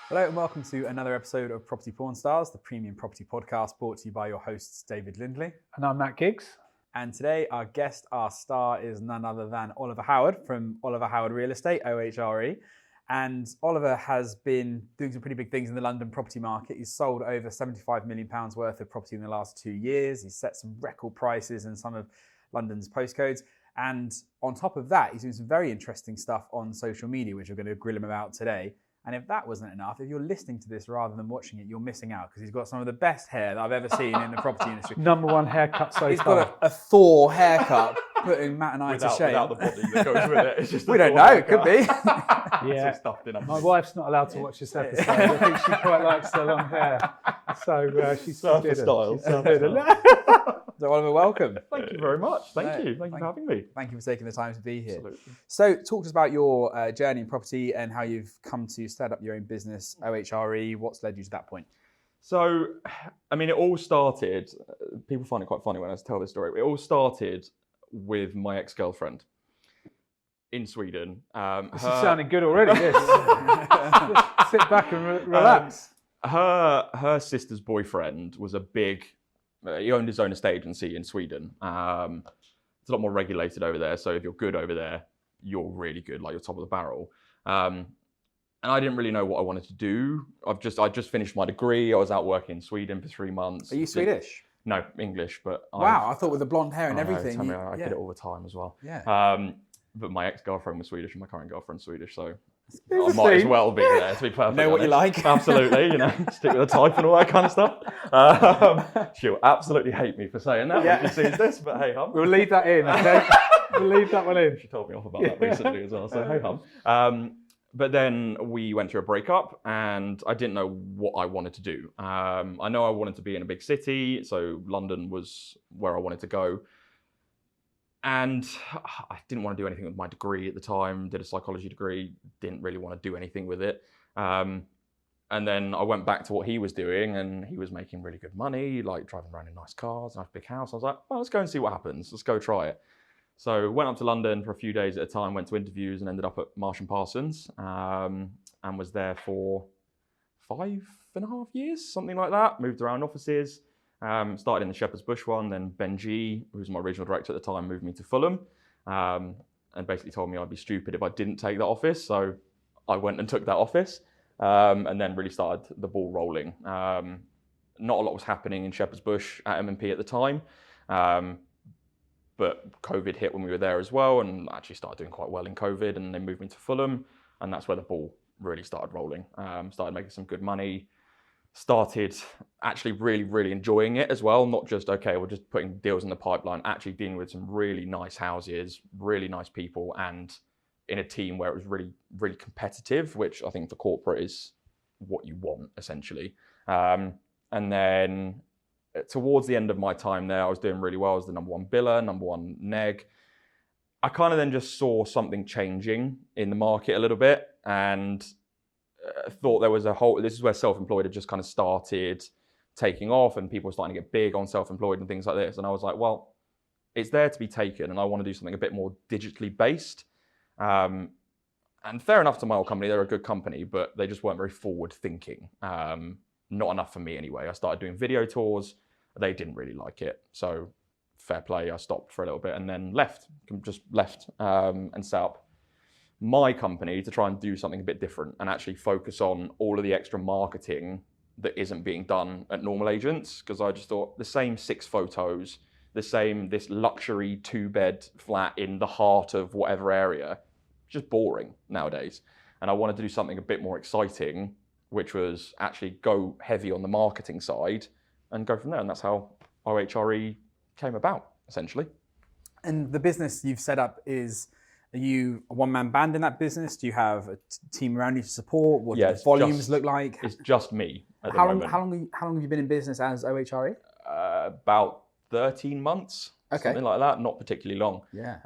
Hello and welcome to another episode of Property Porn Stars, the premium property podcast brought to you by your hosts David Lindley. And I'm Matt Giggs. And today our guest, our star, is none other than Oliver Howard from Oliver Howard Real Estate, OHRE. And Oliver has been doing some pretty big things in the London property market. He's sold over £75 million worth of property in the last 2 years. He's set some record prices in some of London's postcodes. And on top of that, he's doing some very interesting stuff on social media, which we're going to grill him about today. And if that wasn't enough, if you're listening to this rather than watching it, you're missing out because he's got some of the best hair that I've ever seen in the property industry. Number one haircut so He's far. got a Thor haircut, putting Matt and I to shame. Without the body that goes with it. It's just We don't know, it could be. Yeah. It's all stuffed in. My wife's not allowed to watch this episode. I think she quite likes the long hair. So she's Surfer style. So Oliver, welcome. Thank you very much. Thank you for having me. Thank you for taking the time to be here. Absolutely. So talk to us about your journey in property and how you've come to set up your own business, OHRE. What's led you to that point? So, I mean, it all started, people find it quite funny when I tell this story. It all started with my ex-girlfriend in Sweden. This is sounding good already, this. Just sit back and relax. Her sister's boyfriend was a big, he owned his own estate agency in Sweden. It's a lot more regulated over there. So if you're good over there, you're really good, like you're top of the barrel. And I didn't really know what I wanted to do. I just finished my degree. I was out working in Sweden for 3 months. Are you Swedish? No, English. But wow, I thought with the blonde hair and everything. I get it all the time as well. Yeah. But my ex-girlfriend was Swedish and my current girlfriend's Swedish, so I might as well be there, to be perfect. Know what you like. Absolutely, stick with the type and all that kind of stuff. She'll absolutely hate me for saying that when she sees this, but hey hum. We'll leave that in, okay? We'll leave that one in. She told me off about that recently as well, so hey hum. But then we went through a breakup and I didn't know what I wanted to do. I know I wanted to be in a big city, so London was where I wanted to go. And I didn't want to do anything with my degree at the time, did a psychology degree, didn't really want to do anything with it. And then I went back to what he was doing and he was making really good money, like driving around in nice cars, nice big house. I was like, well, let's go and see what happens. Let's go try it. So went up to London for a few days at a time, went to interviews and ended up at Marsh & Parsons and was there for 5.5 years, something like that. Moved around offices. Started in the Shepherd's Bush one, then Ben G, who was my regional director at the time, moved me to Fulham and basically told me I'd be stupid if I didn't take that office. So I went and took that office and then really started the ball rolling. Not a lot was happening in Shepherd's Bush at M&P at the time, but COVID hit when we were there as well and actually started doing quite well in COVID and then moved me to Fulham and that's where the ball really started rolling. Started making some good money. Started actually really enjoying it as well. Not just, okay, we're just putting deals in the pipeline, actually dealing with some really nice houses, really nice people, and in a team where it was really competitive, which I think for corporate is what you want, essentially. And then towards the end of my time there, I was doing really well. I was the number one biller, number one neg. I kind of then just saw something changing in the market a little bit and thought there was this is where self-employed had just kind of started taking off and people were starting to get big on self-employed and things like this. And I was like, well, it's there to be taken and I want to do something a bit more digitally based. And fair enough to my old company, they're a good company, but they just weren't very forward thinking. Not enough for me anyway. I started doing video tours. They didn't really like it. So fair play, I stopped for a little bit and then left and set up my company to try and do something a bit different and actually focus on all of the extra marketing that isn't being done at normal agents. Because I just thought the same 6 photos, this luxury 2-bed flat in the heart of whatever area, just boring nowadays. And I wanted to do something a bit more exciting, which was actually go heavy on the marketing side and go from there. And that's how OHRE came about, essentially. And the business you've set up are you a one-man band in that business? Do you have a team around you to support? What do the volumes look like? It's just me at the moment. How long have you been in business as OHRE? About 13 months, something like that. Not particularly long. Yeah.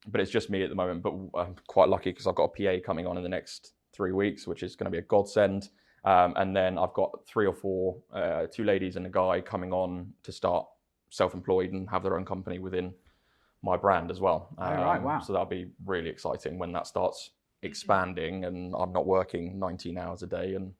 But it's just me at the moment. But I'm quite lucky because I've got a PA coming on in the next 3 weeks, which is going to be a godsend. And then I've got 3 or 4, 2 ladies and a guy coming on to start self-employed and have their own company within my brand as well. Right, wow. So that'll be really exciting when that starts expanding and I'm not working 19 hours a day and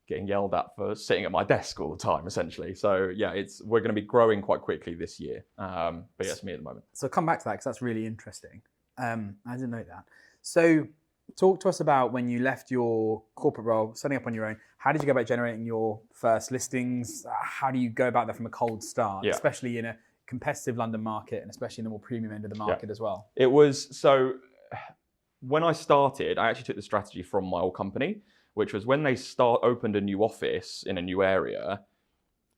getting yelled at for sitting at my desk all the time, essentially. So yeah, we're going to be growing quite quickly this year. But yeah, it's me at the moment. So come back to that because that's really interesting. I didn't know that. So talk to us about when you left your corporate role, setting up on your own. How did you go about generating your first listings? How do you go about that from a cold start, especially in a competitive London market and especially in the more premium end of the market as well? It was, so when I started, I actually took the strategy from my old company, which was when they opened a new office in a new area,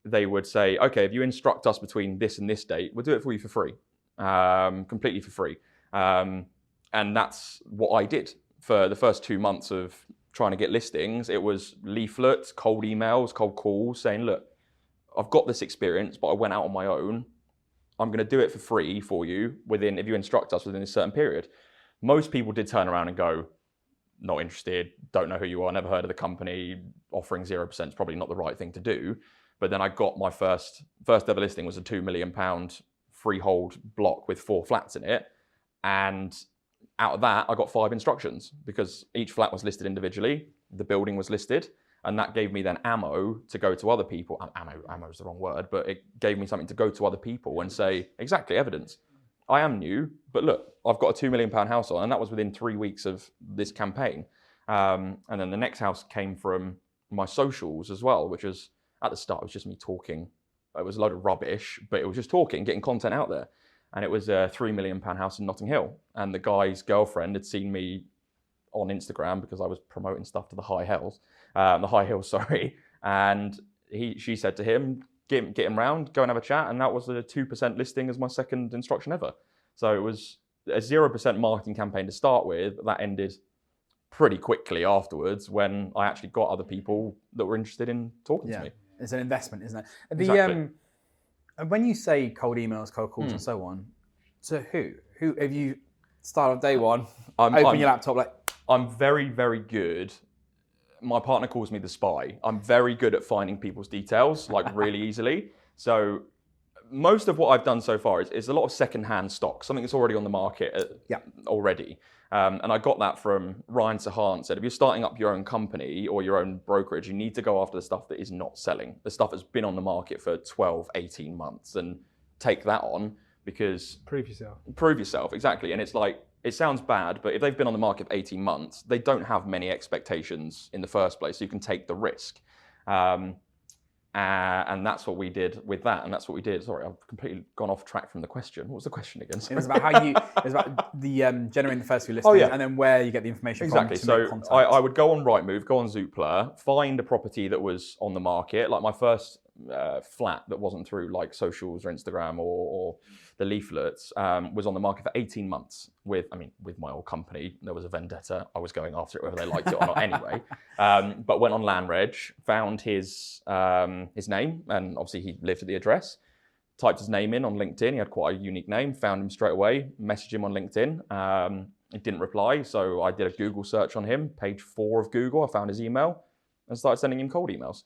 they would say, okay, if you instruct us between this and this date, we'll do it for you for free, completely for free. And that's what I did for the first 2 months of trying to get listings. It was leaflets, cold emails, cold calls saying, look, I've got this experience, but I went out on my own. I'm going to do it for free for you if you instruct us within a certain period. Most people did turn around and go, not interested, don't know who you are, never heard of the company, offering 0% is probably not the right thing to do. But then I got my first ever listing was a £2 million freehold block with 4 flats in it. And out of that, I got 5 instructions because each flat was listed individually, the building was listed, and that gave me then ammo to go to other people. Ammo is the wrong word, but it gave me something to go to other people and say, exactly, evidence. I am new, but look, I've got a £2 million house on, and that was within 3 weeks of this campaign. And then the next house came from my socials as well, which was, at the start, it was just me talking. It was a load of rubbish, but it was just talking, getting content out there. And it was a £3 million house in Notting Hill. And the guy's girlfriend had seen me on Instagram because I was promoting stuff to the High Hills, and she said to him, get him round, go and have a chat. And that was a 2% listing as my second instruction ever. So it was a 0% marketing campaign to start with. That ended pretty quickly afterwards when I actually got other people that were interested in talking to me. It's an investment, isn't it? Exactly. When you say cold emails, cold calls and so on, to who? Who have you started on day one, open your laptop like... I'm very, very good. My partner calls me the spy. I'm very good at finding people's details, like really easily. So most of what I've done so far is a lot of secondhand stock, something that's already on the market already. And I got that from Ryan Sahan said, if you're starting up your own company or your own brokerage, you need to go after the stuff that is not selling, the stuff that's been on the market for 12, 18 months and take that on because... Prove yourself. Prove yourself, exactly. And it's like, it sounds bad, but if they've been on the market for 18 months, they don't have many expectations in the first place. So you can take the risk. And that's what we did with that. And that's what we did. Sorry, I've completely gone off track from the question. What was the question again? Sorry. It was about the generating the first few listings and then where you get the information from to make contact. So I would go on Rightmove, go on Zoopla, find a property that was on the market. Like my first flat that wasn't through like socials or Instagram or the leaflets was on the market for 18 months with my old company. There was a vendetta. I was going after it whether they liked it or not anyway. But went on LandReg, found his name, and obviously he lived at the address. Typed his name in on LinkedIn. He had quite a unique name. Found him straight away. Messaged him on LinkedIn. He didn't reply, so I did a Google search on him. Page 4 of Google. I found his email and started sending him cold emails.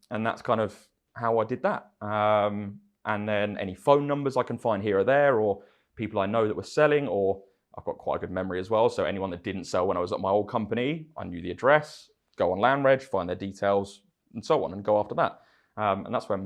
And that's kind of how I did that. And then any phone numbers I can find here or there, or people I know that were selling, or I've got quite a good memory as well. So anyone that didn't sell when I was at my old company, I knew the address, go on LandReg, find their details, and so on, and go after that. And that's where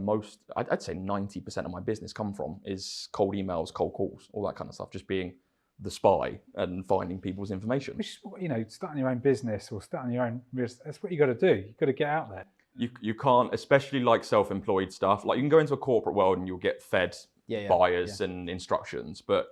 I'd say 90% of my business come from, is cold emails, cold calls, all that kind of stuff, just being the spy and finding people's information. Which is, starting your own business or starting your own business, that's what you got to do. You've got to get out there. You can't, especially like self-employed stuff. Like you can go into a corporate world and you'll get fed buyers and instructions, but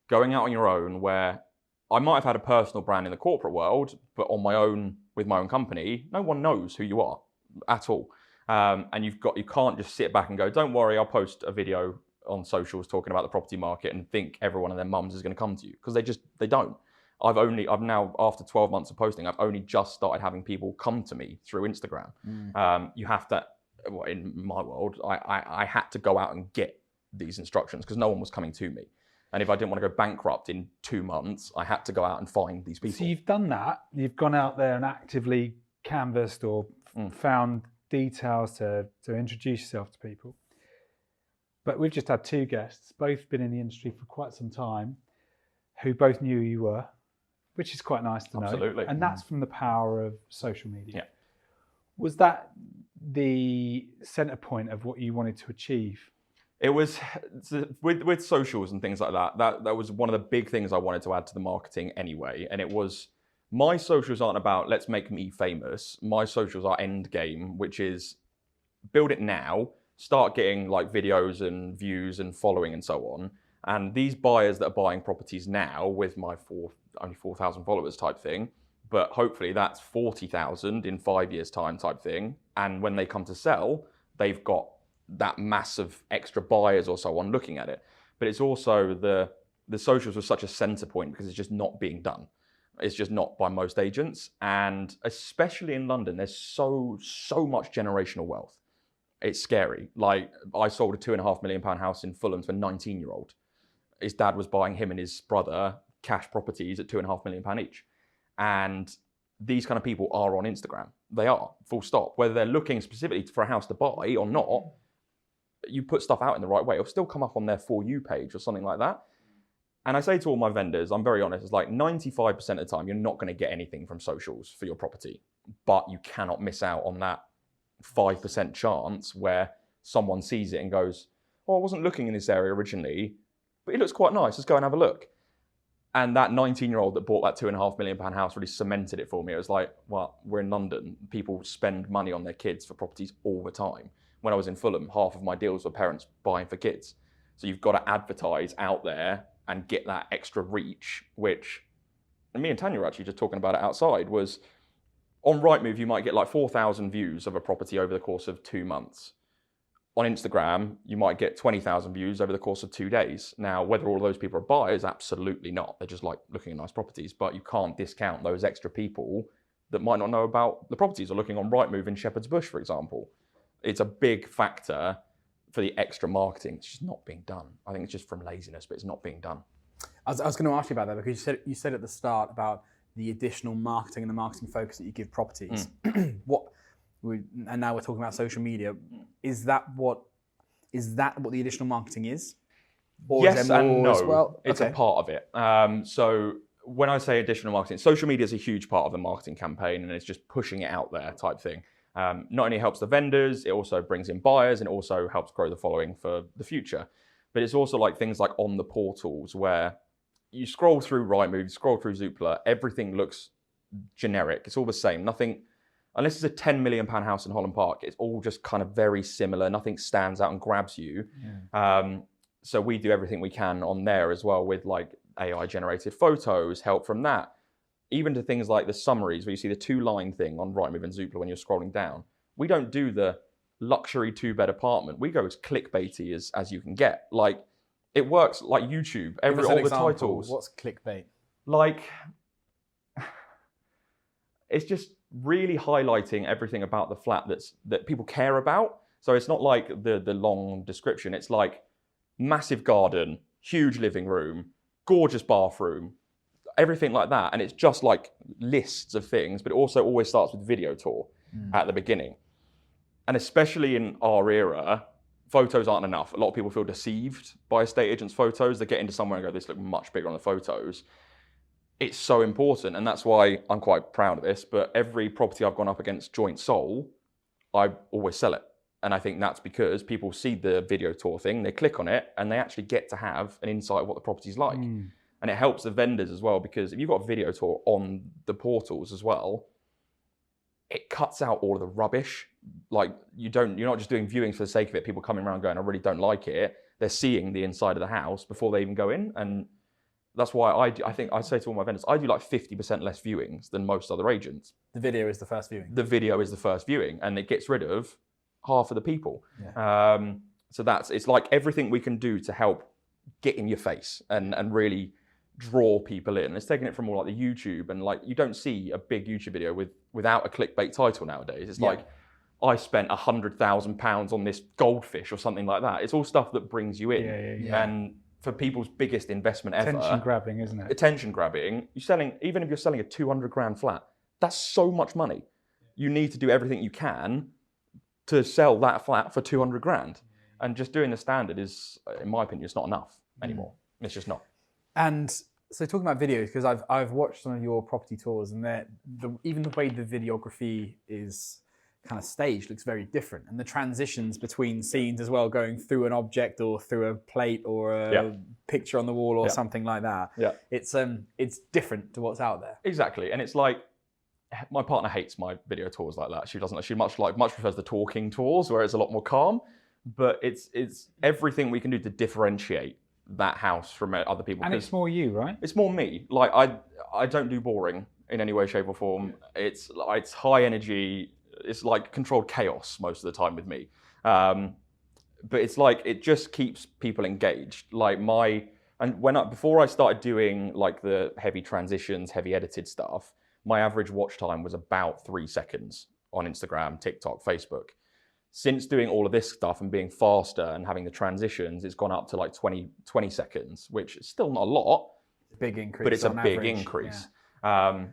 going out on your own, where I might have had a personal brand in the corporate world, but on my own with my own company, no one knows who you are at all. And you can't just sit back and go, don't worry, I'll post a video on socials talking about the property market and think everyone and their mums is going to come to you, because they don't. I've now, after 12 months of posting, I've only just started having people come to me through Instagram. You have to, in my world, I had to go out and get these instructions because no one was coming to me. And if I didn't want to go bankrupt in 2 months, I had to go out and find these people. So you've done that. You've gone out there and actively canvassed or found details to introduce yourself to people. But we've just had two guests, both been in the industry for quite some time, who both knew who you were, which is quite nice to know. Absolutely. And that's from the power of social media. Yeah. Was that the center point of what you wanted to achieve? It was with socials and things like that. That was one of the big things I wanted to add to the marketing anyway. And it was, my socials aren't about let's make me famous. My socials are end game, which is build it now, start getting like videos and views and following and so on. And these buyers that are buying properties now with my only 4,000 followers type thing, but hopefully that's 40,000 in 5 years' time type thing. And when they come to sell, they've got that mass of extra buyers or so on looking at it. But it's also the socials was such a center point because it's just not being done. It's just not by most agents. And especially in London, there's so much generational wealth. It's scary. Like, I sold a £2.5 million house in Fulham to a 19-year-old. His dad was buying him and his brother cash properties at £2.5 million each. And these kind of people are on Instagram. They are, full stop. Whether they're looking specifically for a house to buy or not, you put stuff out in the right way, it'll still come up on their For You page or something like that. And I say to all my vendors, I'm very honest, it's like 95% of the time, you're not going to get anything from socials for your property, but you cannot miss out on that 5% chance where someone sees it and goes, oh, I wasn't looking in this area originally, but it looks quite nice, let's go and have a look. And that 19-year-old that bought that £2.5 million house really cemented it for me. It was like, well, we're in London. People spend money on their kids for properties all the time. When I was in Fulham, half of my deals were parents buying for kids. So you've got to advertise out there and get that extra reach, which, and me and Tanya were actually just talking about it outside, was on Rightmove, you might get like 4,000 views of a property over the course of 2 months. On Instagram, you might get 20,000 views over the course of 2 days. Now, whether all of those people are buyers, absolutely not. They're just like looking at nice properties, but you can't discount those extra people that might not know about the properties or looking on Rightmove in Shepherd's Bush, for example. It's a big factor for the extra marketing. It's just not being done. I think it's just from laziness, but it's not being done. I was going to ask you about that because you said at the start about the additional marketing and the marketing focus that you give properties. And now we're talking about social media. Is that what the additional marketing is? Or yes is there more and no. as well? It's Okay. a part of it. So when I say additional marketing, social media is a huge part of the marketing campaign, and it's just pushing it out there type thing. Not only helps the vendors, it also brings in buyers, and it also helps grow the following for the future. But it's also like things like on the portals where you scroll through Rightmove, you scroll through Zoopla, everything looks generic. It's all the same. Nothing, unless it's a £10 million house in Holland Park, it's all just kind of very similar. Nothing stands out and grabs you. Yeah. So we do everything we can on there as well with like AI generated photos, help from that. Even to things like the summaries where you see the 2-line thing on Rightmove and Zoopla when you're scrolling down. We don't do the luxury 2-bed apartment. We go as clickbaity as you can get. Like, it works like YouTube. All the titles. What's clickbait? Like, it's just really highlighting everything about the flat that people care about. So it's not like the long description. It's like massive garden, huge living room, gorgeous bathroom, everything like that. And it's just like lists of things, but it also always starts with video tour at the beginning. And especially in our era, photos aren't enough. A lot of people feel deceived by estate agents' photos. They get into somewhere and go, this looks much bigger on the photos. It's so important. And that's why I'm quite proud of this. But every property I've gone up against joint sole, I always sell it. And I think that's because people see the video tour thing, they click on it, and they actually get to have an insight of what the property's like. And it helps the vendors as well, because if you've got a video tour on the portals as well, it cuts out all of the rubbish. Like, you're not just doing viewings for the sake of it, people coming around going, I really don't like it. They're seeing the inside of the house before they even go in. And that's why I think I say to all my vendors, I do like 50% less viewings than most other agents. The video is the first viewing. The video is the first viewing, and it gets rid of half of the people. Yeah. So it's like everything we can do to help get in your face and really draw people in. It's taking it from all like the YouTube, and like you don't see a big YouTube video without a clickbait title nowadays. It's like, I spent £100,000 on this goldfish or something like that. It's all stuff that brings you in. Yeah. And for people's biggest investment ever. Attention grabbing, isn't it? Attention grabbing. Even if you're selling a 200 grand flat, that's so much money. You need to do everything you can to sell that flat for 200 grand. And just doing the standard is, in my opinion, it's not enough anymore. It's just not. And so talking about videos, because I've watched some of your property tours, and even the way the videography is kind of staged looks very different, and the transitions between scenes as well, going through an object or through a plate or a picture on the wall or something like that. Yeah, it's different to what's out there. Exactly, and it's like my partner hates my video tours like that. She doesn't. She much prefers the talking tours where it's a lot more calm. But it's everything we can do to differentiate that house from other people. And it's more you, right? It's more me. Like I don't do boring in any way, shape, or form. It's high energy. It's like controlled chaos most of the time with me. But it's like it just keeps people engaged. Like before I started doing like the heavy transitions, heavy edited stuff, my average watch time was about 3 seconds on Instagram, TikTok, Facebook. Since doing all of this stuff and being faster and having the transitions, it's gone up to like 20 seconds, which is still not a lot. Big increase. But it's a big increase. Yeah.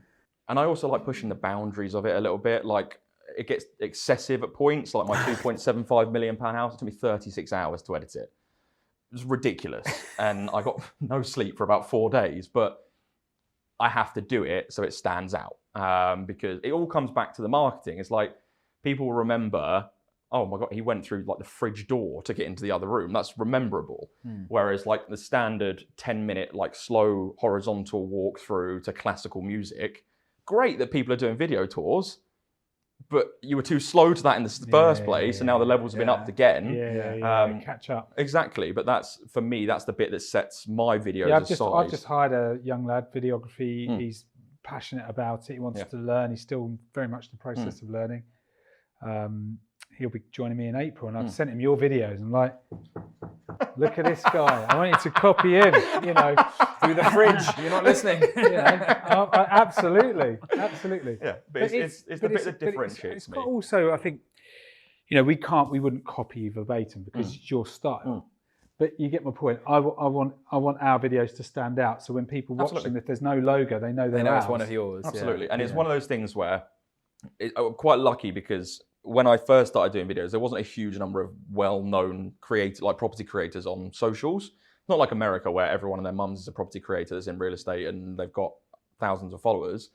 And I also like pushing the boundaries of it a little bit. Like it gets excessive at points. Like my £2.75 million house, it took me 36 hours to edit it. It was ridiculous. And I got no sleep for about 4 days, but I have to do it so it stands out. Because it all comes back to the marketing. It's like people remember, oh my God, he went through like the fridge door to get into the other room. That's rememberable. Whereas like the standard 10-minute like slow horizontal walkthrough to classical music, great that people are doing video tours, but you were too slow to that in the first place, and now the levels have been upped again. Catch up. Exactly, but that's, for me, that's the bit that sets my videos aside. I've just hired a young lad, videography. He's passionate about it. He wants to learn. He's still very much in the process of learning. He'll be joining me in April, and I've sent him your videos. I'm like, look at this guy. I want you to copy him, through the fridge. You're not listening. Absolutely. Yeah, but it's the bit that differentiates me. Also, I think, we wouldn't copy you verbatim because it's your style. But you get my point. I want our videos to stand out. So when people watch them, if there's no logo, they know it's one of yours. Absolutely, and it's one of those things where I'm quite lucky because when I first started doing videos, there wasn't a huge number of well-known property creators on socials. Not like America, where everyone and their mums is a property creator that's in real estate and they've got thousands of followers.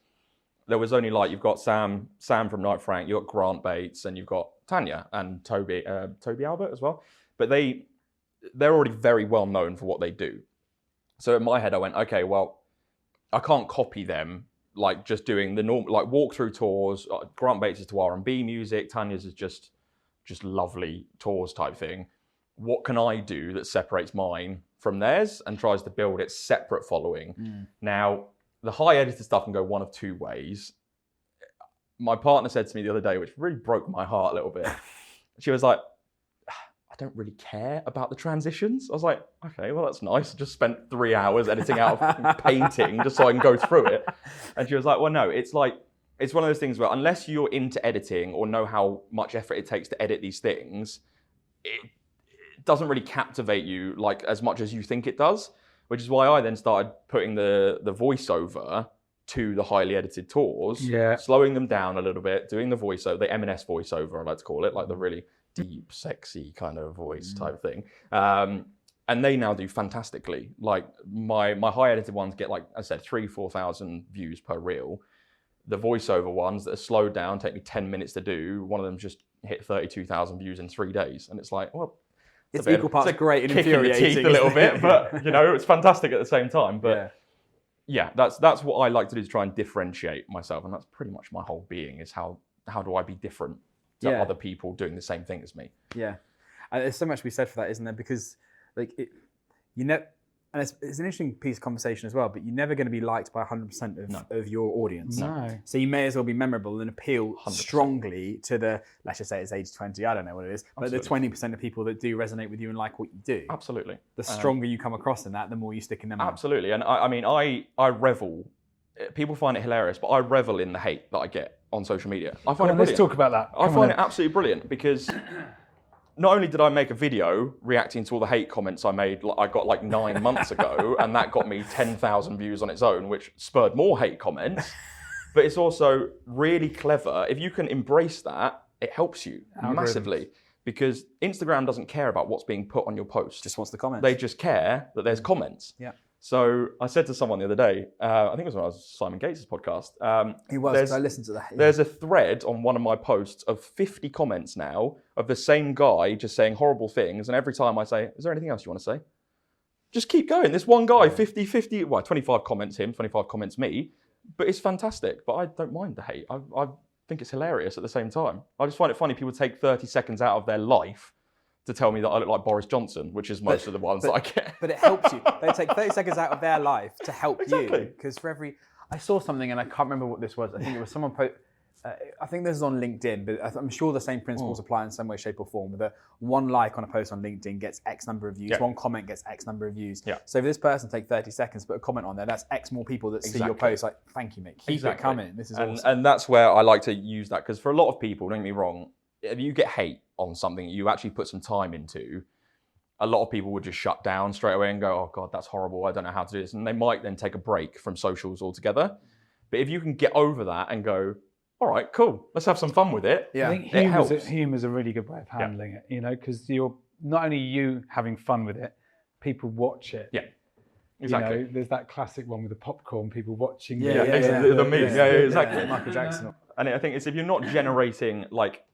There was only you've got Sam from Knight Frank, you've got Grant Bates, and you've got Tanya and Toby Albert as well. But they're already very well known for what they do. So in my head, I went, okay, well, I can't copy them. Like just doing the normal, like walkthrough tours. Grant Bates is to R&B music. Tanya's is just lovely tours type thing. What can I do that separates mine from theirs and tries to build its separate following? Now, the high edited stuff can go one of two ways. My partner said to me the other day, which really broke my heart a little bit. She was like, I don't really care about the transitions. I was like, okay, well, that's nice. I just spent 3 hours editing out a painting just so I can go through it. And she was like, well, no, it's one of those things where unless you're into editing or know how much effort it takes to edit these things, it doesn't really captivate you like as much as you think it does, which is why I then started putting the voiceover to the highly edited tours, slowing them down a little bit, doing the voiceover, the M&S voiceover, I like to call it, like the really deep, sexy kind of voice type thing. And they now do fantastically. Like my high edited ones get, like I said, 3,000-4,000 views per reel. The voiceover ones that are slowed down take me 10 minutes to do. One of them just hit 32,000 views in 3 days. And it's like, well, it's equal parts great and infuriating. Kick in the teeth a little bit, but it's fantastic at the same time. But yeah, that's what I like to do, is try and differentiate myself. And that's pretty much my whole being, is how do I be different to other people doing the same thing as me? Yeah. And there's so much to be said for that, isn't there? Because and it's an interesting piece of conversation as well, but you're never going to be liked by 100% of your audience. No. So you may as well be memorable and appeal 100%. Strongly to the, let's just say it's age 20, I don't know what it is, but Absolutely. the 20% of people that do resonate with you and like what you do. Absolutely. The stronger you come across in that, the more you stick in them. Absolutely. And I revel, people find it hilarious, but I revel in the hate that I get on social media. I find it brilliant. Let's talk about that. I find it absolutely brilliant, because not only did I make a video reacting to all the hate comments I made, I got like 9 months ago, and that got me 10,000 views on its own, which spurred more hate comments. But it's also really clever. If you can embrace that, it helps you massively. because Instagram doesn't care about what's being put on your post. Just wants the comments. They just care that there's comments. Yeah. So I said to someone the other day, I think it was when I was Simon Gates' podcast. He was, I listened to that. Yeah. There's a thread on one of my posts of 50 comments now of the same guy just saying horrible things. And every time I say, is there anything else you want to say? Just keep going. This one guy, 50, well, 25 comments him, 25 comments me. But it's fantastic. But I don't mind the hate. I think it's hilarious at the same time. I just find it funny people take 30 seconds out of their life to tell me that I look like Boris Johnson, which is most of the ones that I get. But it helps you. They take 30 seconds out of their life to help you. Because for every... I saw something and I can't remember what this was. I think it was someone... I think this is on LinkedIn, but I'm sure the same principles apply in some way, shape or form. That one like on a post on LinkedIn gets X number of views, one comment gets X number of views. Yeah. So if this person take 30 seconds, put a comment on there, that's X more people that see your post. Like, thank you, mate. Keep it coming. This is awesome. And that's where I like to use that, because for a lot of people, don't get me wrong, if you get hate on something you actually put some time into, a lot of people would just shut down straight away and go, oh God, that's horrible. I don't know how to do this. And they might then take a break from socials altogether. But if you can get over that and go, all right, cool, let's have some fun with it. Yeah. I think humor's a really good way of handling it, you know, because you're not only you having fun with it, people watch it. Yeah, exactly. You know, there's that classic one with the popcorn, people watching. The meme. Yeah, exactly. Michael Jackson. And I think it's if you're not generating, like,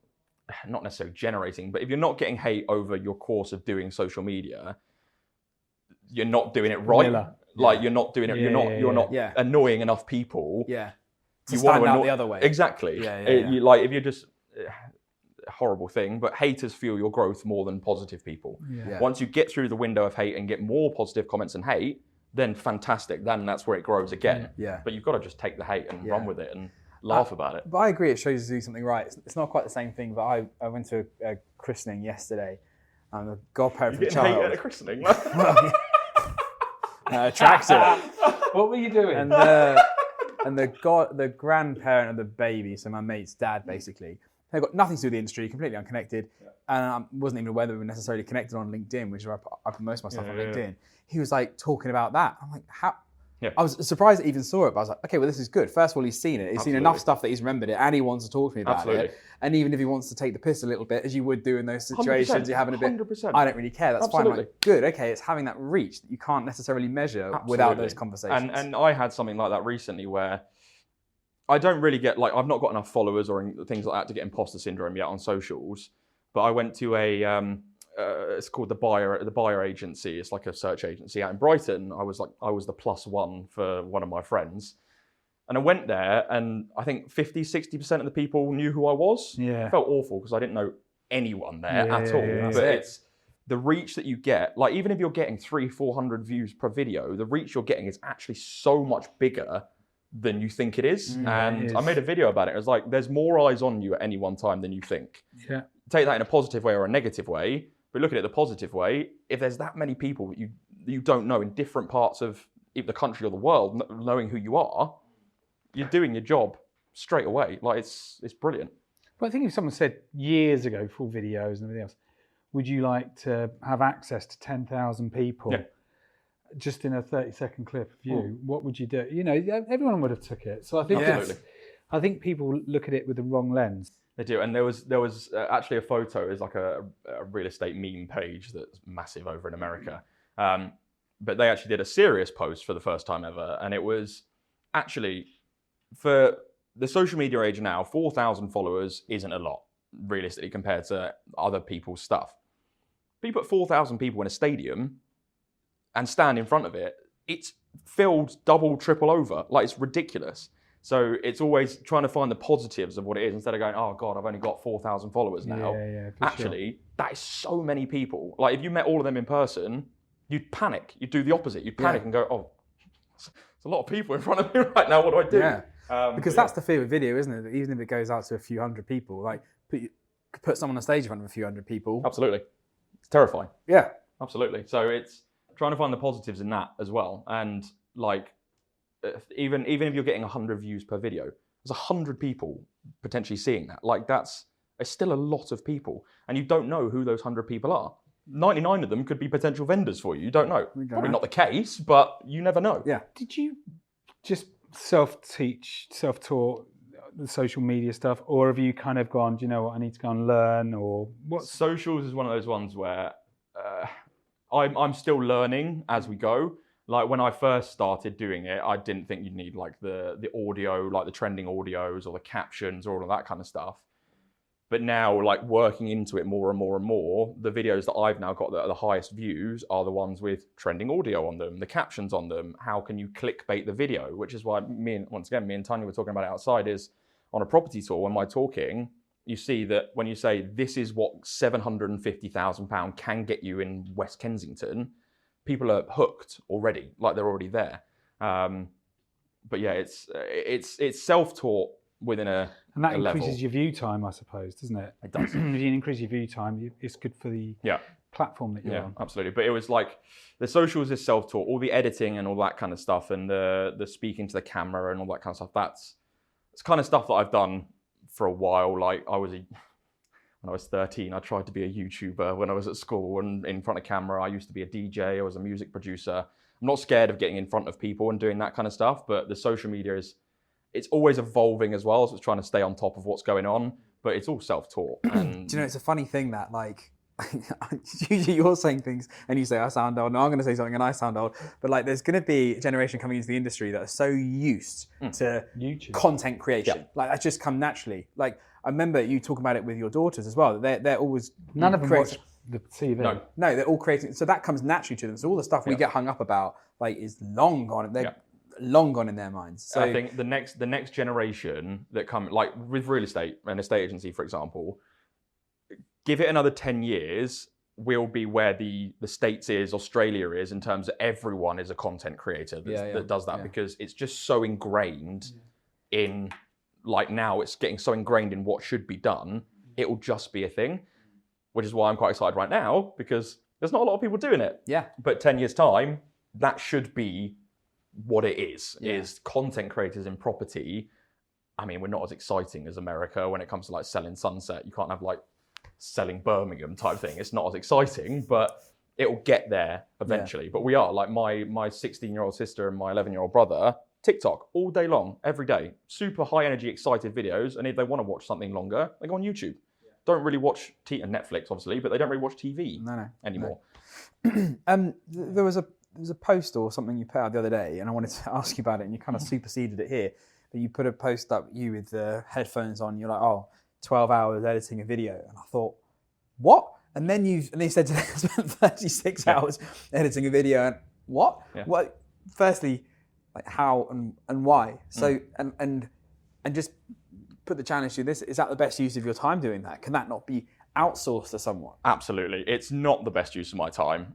not necessarily generating, but if you're not getting hate over your course of doing social media, you're not doing it right. Like you're not doing it. You're not annoying enough people. Yeah. You want to annoy the other way. Exactly. You, like if you're just a horrible thing, but haters fuel your growth more than positive people. Yeah. Once you get through the window of hate and get more positive comments and hate, then fantastic. Then that's where it grows again. Yeah. But you've got to just take the hate and run with it and laugh about it. But I agree, it shows you to do something right. It's not quite the same thing, but I went to a christening yesterday. I'm the godparent for the child. Hate at a christening? Attractive. What were you doing? And the grandparent of the baby, so my mate's dad, basically, they've got nothing to do with the industry, completely unconnected, and I wasn't even aware that we were necessarily connected on LinkedIn, which is where I put most of my stuff on LinkedIn. He was like talking about that. I'm like, how? Yeah. I was surprised I even saw it, but I was like, okay, well, this is good. First of all, he's seen it. He's seen enough stuff that he's remembered it, and he wants to talk to me about it. And even if he wants to take the piss a little bit, as you would do in those situations, you're having a bit, 100%. I don't really care. That's fine. Like, good, okay, it's having that reach that you can't necessarily measure without those conversations. And I had something like that recently where I don't really get, like, I've not got enough followers or things like that to get imposter syndrome yet on socials, but I went to a, it's called the buyer agency. It's like a search agency out in Brighton. I was the +1 for one of my friends. And I went there and I think 50-60% of the people knew who I was. Yeah. It felt awful because I didn't know anyone there at all. Yeah. But it's the reach that you get. Like even if you're getting 300-400 views per video, the reach you're getting is actually so much bigger than you think it is. I made a video about it. It was like, there's more eyes on you at any one time than you think. Yeah. Take that in a positive way or a negative way. But look at it the positive way. If there's that many people that you don't know in different parts of the country or the world, knowing who you are, you're doing your job straight away. Like it's brilliant. But I think if someone said years ago, full videos and everything else, would you like to have access to 10,000 people just in a 30-second clip of you? What would you do? You know, everyone would have took it. So I think I think people look at it with the wrong lens. They do, and there was actually a photo. There's like a real estate meme page that's massive over in America, but they actually did a serious post for the first time ever, and it was actually for the social media age now. 4,000 followers isn't a lot, realistically, compared to other people's stuff. But you put 4,000 people in a stadium and stand in front of it, it's filled double, triple over. Like it's ridiculous. So it's always trying to find the positives of what it is instead of going, oh God, I've only got 4,000 followers now. Actually, that is so many people. Like if you met all of them in person, you'd panic. You'd do the opposite. You'd panic and go, oh, there's a lot of people in front of me right now. What do I do? Yeah. Because that's the fear with video, isn't it? That even if it goes out to a few hundred people, like put someone on stage in front of a few hundred people. Absolutely. It's terrifying. Yeah. Absolutely. So it's trying to find the positives in that as well. And like, even if you're getting 100 views per video, there's 100 people potentially seeing that. Like it's still a lot of people, and you don't know who those 100 people are. 99 of them could be potential vendors for you. You don't know. Probably not the case, but you never know. Yeah. Did you just self-teach, self-taught the social media stuff, or have you kind of gone, do you know what, I need to go and learn, or what? Socials is one of those ones where I'm still learning as we go. Like when I first started doing it, I didn't think you'd need like the audio, like the trending audios or the captions or all of that kind of stuff. But now, like working into it more and more and more, the videos that I've now got that are the highest views are the ones with trending audio on them, the captions on them. How can you clickbait the video? Which is why me and Tanya were talking about it outside, is on a property tour, when we're talking, you see that when you say this is what £750,000 can get you in West Kensington, people are hooked already, like they're already there. But yeah, it's self-taught within a And that level. increases your view time, I suppose, doesn't it? It does. If you increase your view time, it's good for the platform that you're on. Absolutely. But it was like the socials is self-taught, all the editing and all that kind of stuff, and the speaking to the camera and all that kind of stuff. It's kind of stuff that I've done for a while. Like when I was 13, I tried to be a YouTuber when I was at school and in front of camera. I used to be a DJ. I was a music producer. I'm not scared of getting in front of people and doing that kind of stuff, but the social media it's always evolving as well. So it's trying to stay on top of what's going on, but it's all self-taught. And Do you know, it's a funny thing that like, usually you're saying things and you say, I sound old. No, I'm going to say something and I sound old. But like, there's going to be a generation coming into the industry that are so used to YouTube content creation. Like that's just come naturally. Like I remember you talking about it with your daughters as well. They're always None of them watch the TV. No, they're all creating. So that comes naturally to them. So all the stuff we get hung up about like is long gone. They're long gone in their minds. So I think the next generation that come, like with real estate, an estate agency, for example, give it another 10 years, we'll be where the States is, Australia is, in terms of everyone is a content creator that does that, because it's just so ingrained in, like now it's getting so ingrained in what should be done, it will just be a thing, which is why I'm quite excited right now, because there's not a lot of people doing it. Yeah. But 10 years time, that should be what it is content creators in property. I mean, we're not as exciting as America when it comes to like selling Sunset. You can't have like selling Birmingham type thing. It's not as exciting, but it'll get there eventually. But we are, like my 16-year-old sister and my 11-year-old brother, TikTok all day long, every day. Super high energy, excited videos. And if they want to watch something longer, they go on YouTube. Don't really watch and Netflix, obviously, but they don't really watch TV anymore. No. There was a post or something you put out the other day, and I wanted to ask you about it, and you kind of superseded it here. But you put a post up, you with the headphones on, you're like, 12 hours editing a video. And I thought, what? And then they said today I spent 36 hours editing a video. And what? Yeah. What? Firstly, like how and why? So, and just put the challenge to you, this, is that the best use of your time doing that? Can that not be outsourced to someone? Absolutely. It's not the best use of my time.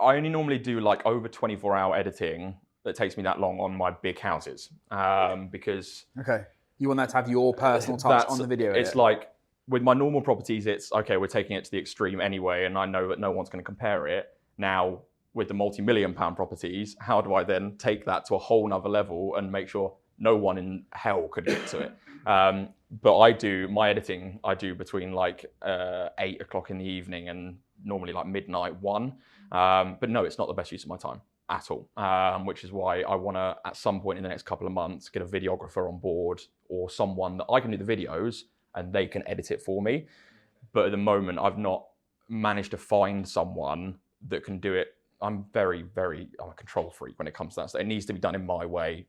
I only normally do like over 24-hour editing that takes me that long on my big houses, because... Okay. You want that to have your personal touch on the video. It's like with my normal properties, it's okay, we're taking it to the extreme anyway, and I know that no one's going to compare it. Now, with the multi-million-pound properties, how do I then take that to a whole nother level and make sure no one in hell could get to it? But I do my editing, between like 8 o'clock in the evening and normally like midnight, 1. But no, it's not the best use of my time at all, which is why I want to, at some point in the next couple of months, get a videographer on board or someone that I can do the videos and they can edit it for me. But at the moment, I've not managed to find someone that can do it. I'm a control freak when it comes to that. So it needs to be done in my way.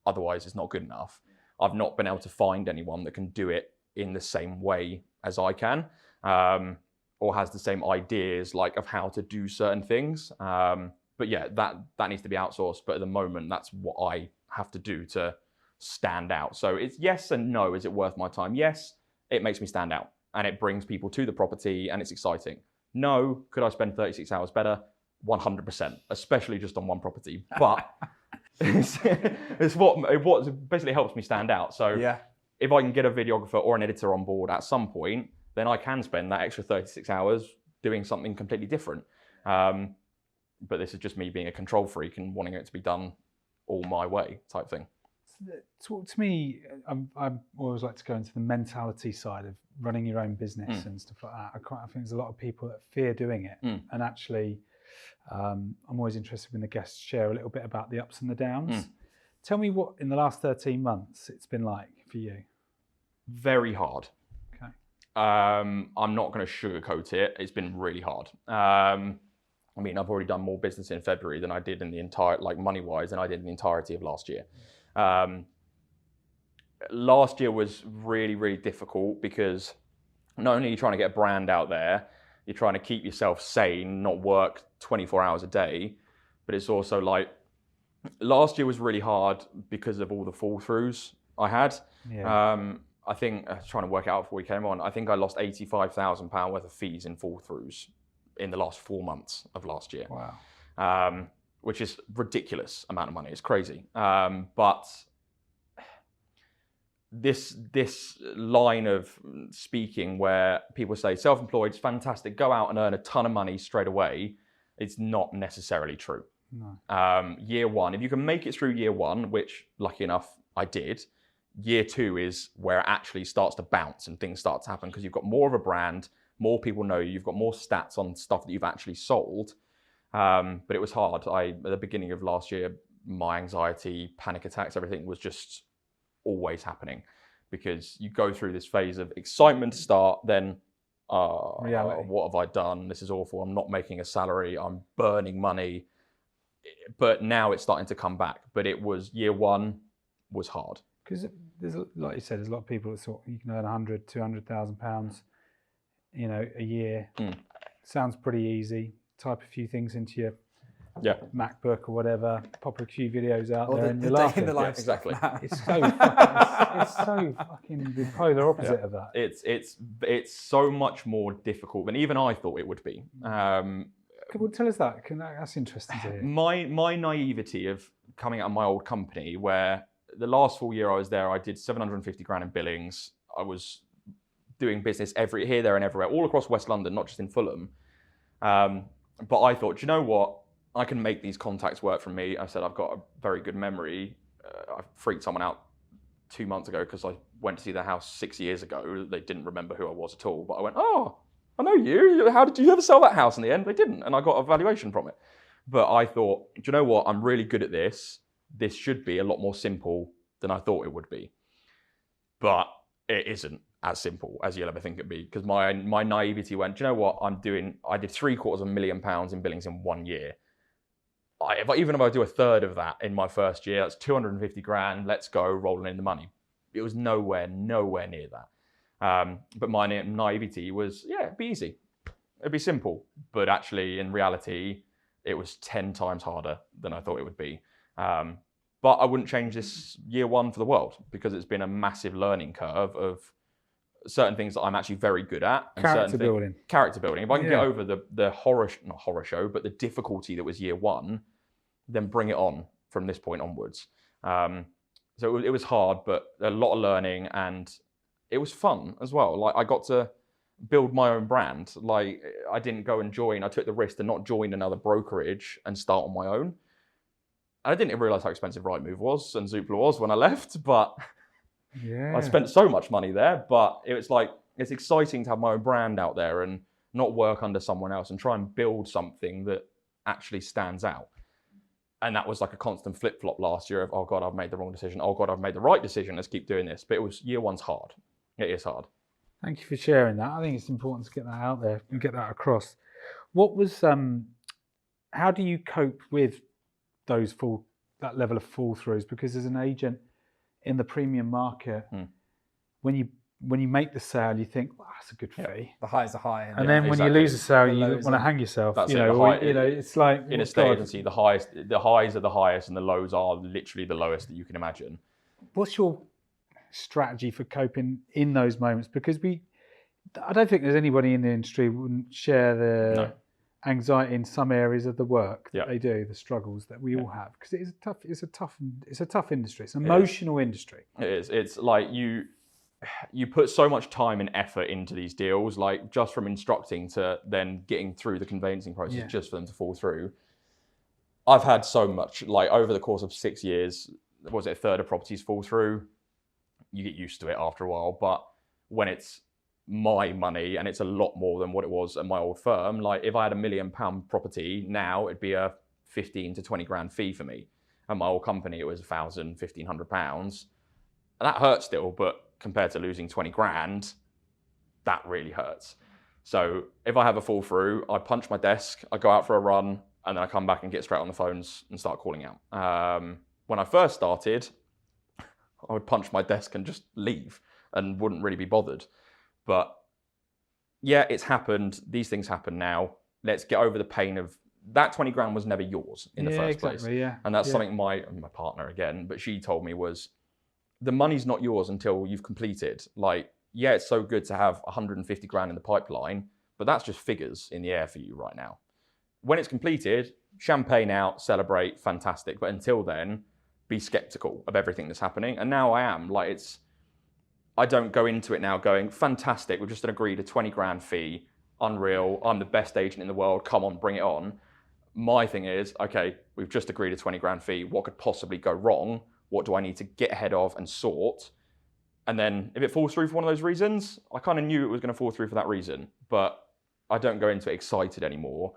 Otherwise, it's not good enough. I've not been able to find anyone that can do it in the same way as I can, or has the same ideas like of how to do certain things. But yeah, that needs to be outsourced. But at the moment, that's what I have to do to stand out. So it's yes and no. Is it worth my time? Yes, it makes me stand out and it brings people to the property and it's exciting. No, could I spend 36 hours better? 100%, especially just on one property. But it's what basically helps me stand out. So if I can get a videographer or an editor on board at some point, then I can spend that extra 36 hours doing something completely different. But this is just me being a control freak and wanting it to be done all my way type thing. Talk to me, I always like to go into the mentality side of running your own business and stuff like that. I think there's a lot of people that fear doing it. And actually, I'm always interested when the guests share a little bit about the ups and the downs. Tell me what, in the last 13 months, it's been like for you? Very hard. Okay. I'm not going to sugarcoat it. It's been really hard. I mean, I've already done more business in February than I did in the entire, like money-wise, than I did in the entirety of last year. Last year was really, really difficult because not only are you trying to get a brand out there, you're trying to keep yourself sane, not work 24 hours a day, but it's also like, last year was really hard because of all the fall-throughs I had. Yeah. I think, I was trying to work it out before we came on, I think I lost £85,000 worth of fees in fall-throughs in the last 4 months of last year. Wow. Which is ridiculous amount of money. It's crazy. But this line of speaking where people say self-employed is fantastic, go out and earn a ton of money straight away, it's not necessarily true. No. Year one, if you can make it through year one, which lucky enough I did, year two is where it actually starts to bounce and things start to happen because you've got more of a brand, more people know you, you've got more stats on stuff that you've actually sold. But it was hard. At the beginning of last year, my anxiety, panic attacks, everything was just always happening because you go through this phase of excitement to start, then Reality. what have I done? This is awful. I'm not making a salary. I'm burning money. But now it's starting to come back. But it was year one was hard. Because there's, like you said, there's a lot of people that thought you can earn 100, 200,000 pounds, a year. Sounds pretty easy. Type a few things into your MacBook or whatever, pop a few videos out there, and you're laughing. Exactly. It's so fucking the polar opposite of that. It's so much more difficult than even I thought it would be. Well, tell us that. That's interesting to hear. My naivety of coming out of my old company, where the last full year I was there, I did 750 grand in billings. I was doing business here, there, and everywhere, all across West London, not just in Fulham. But I thought, do you know what? I can make these contacts work for me. I said, I've got a very good memory. I freaked someone out 2 months ago because I went to see their house 6 years ago. They didn't remember who I was at all. But I went, oh, I know you. How did you ever sell that house in the end? They didn't. And I got a valuation from it. But I thought, do you know what? I'm really good at this. This should be a lot more simple than I thought it would be. But it isn't as simple as you'll ever think it'd be, because my naivety went, do you know what I did £750,000 in billings in 1 year. Even if I do a third of that in my first year, that's 250 grand, let's go, rolling in the money. It was nowhere near that. But my naivety was, it'd be easy. It'd be simple. But actually, in reality, it was 10 times harder than I thought it would be. But I wouldn't change this year one for the world, because it's been a massive learning curve of certain things that I'm actually very good at. And Character building. If I can get over the not horror show, but the difficulty that was year one, then bring it on from this point onwards. So it was hard, but a lot of learning, and it was fun as well. Like, I got to build my own brand. Like, I didn't go and I took the risk to not join another brokerage and start on my own. I didn't realise how expensive Rightmove was and Zoopla was when I left, but I spent so much money there. But it was like, it's exciting to have my own brand out there and not work under someone else and try and build something that actually stands out. And that was like a constant flip-flop last year of, oh God, I've made the wrong decision. Oh God, I've made the right decision. Let's keep doing this. But year one's hard. It is hard. Thank you for sharing that. I think it's important to get that out there and get that across. What was, how do you cope with that level of fall throughs? Because as an agent in the premium market, when you make the sale, you think, well, that's a good fee. The highs are high. And then when you lose a sale, you want to hang yourself. That's it's like in a estate agency, the highs are the highest and the lows are literally the lowest that you can imagine. What's your strategy for coping in those moments? Because I don't think there's anybody in the industry who wouldn't share the anxiety in some areas of the work that they do, the struggles that we all have, because it's a tough industry. It's an emotional industry. It is. It's like you put so much time and effort into these deals, like just from instructing to then getting through the conveyancing process just for them to fall through. I've had so much, like over the course of 6 years, was it a third of properties fall through? You get used to it after a while, but when it's my money and it's a lot more than what it was at my old firm, like if I had £1 million property now, it'd be a 15 to 20 grand fee for me. At my old company, it was £1,000, £1,500. And that hurts still, but compared to losing 20 grand, that really hurts. So if I have a fall through, I punch my desk, I go out for a run, and then I come back and get straight on the phones and start calling out. When I first started, I would punch my desk and just leave and wouldn't really be bothered. But yeah, it's happened. These things happen now. Let's get over the pain of that 20 grand was never yours in the first place. Yeah. And that's something my partner again, but she told me was the money's not yours until you've completed. Like, yeah, it's so good to have 150 grand in the pipeline, but that's just figures in the air for you right now. When it's completed, champagne out, celebrate, fantastic. But until then, be skeptical of everything that's happening. And now I am. Like, I don't go into it now going, fantastic, we've just agreed a 20 grand fee, unreal, I'm the best agent in the world, come on, bring it on. My thing is, okay, we've just agreed a 20 grand fee, what could possibly go wrong? What do I need to get ahead of and sort? And then if it falls through for one of those reasons, I kind of knew it was going to fall through for that reason, but I don't go into it excited anymore.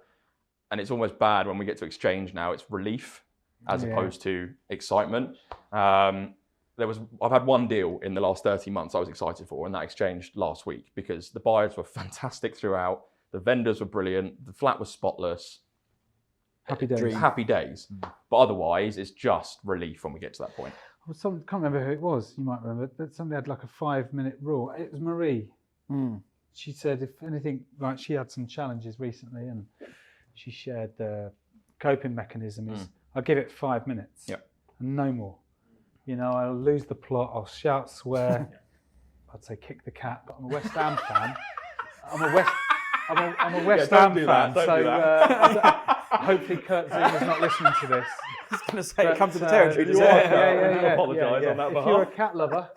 And it's almost bad when we get to exchange now, it's relief as opposed to excitement. I've had one deal in the last 30 months I was excited for, and that exchanged last week because the buyers were fantastic throughout, the vendors were brilliant, the flat was spotless. Happy days. Happy days. But otherwise, it's just relief when we get to that point. Well, can't remember who it was. You might remember that somebody had like a 5-minute rule. It was Marie. She said if anything, like she had some challenges recently, and she shared the coping mechanism is I'll give it 5 minutes, and no more. You know, I'll lose the plot. I'll shout, swear. I'd say kick the cat, but I'm a West Ham fan. I'm a West Ham fan. So hopefully Kurt Zuma's not listening to this. I was going to say, come to the territory. Yeah. Apologise on that behalf. If you're a cat lover,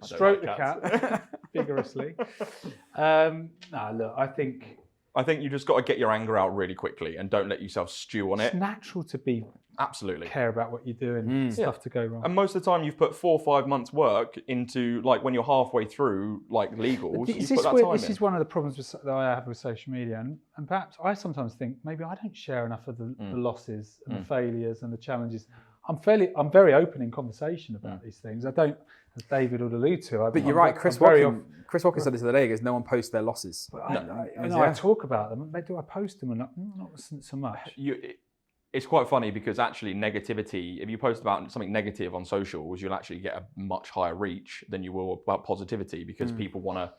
stroke the cat vigorously. Look, I think you just got to get your anger out really quickly and don't let yourself stew on it. It's natural to be absolutely care about what you're doing, stuff to go wrong. And most of the time, you've put 4 or 5 months' work into like when you're halfway through like legals. This is one of the problems that I have with social media, and perhaps I sometimes think maybe I don't share enough of the losses and the failures and the challenges. I'm very open in conversation about these things. I don't, as David would allude to. But you're right. Chris Watkins said this the other day. He goes, "No one posts their losses." I talk about them. Do I post them or not? Not so much. It's quite funny because actually negativity, if you post about something negative on socials, you'll actually get a much higher reach than you will about positivity because people want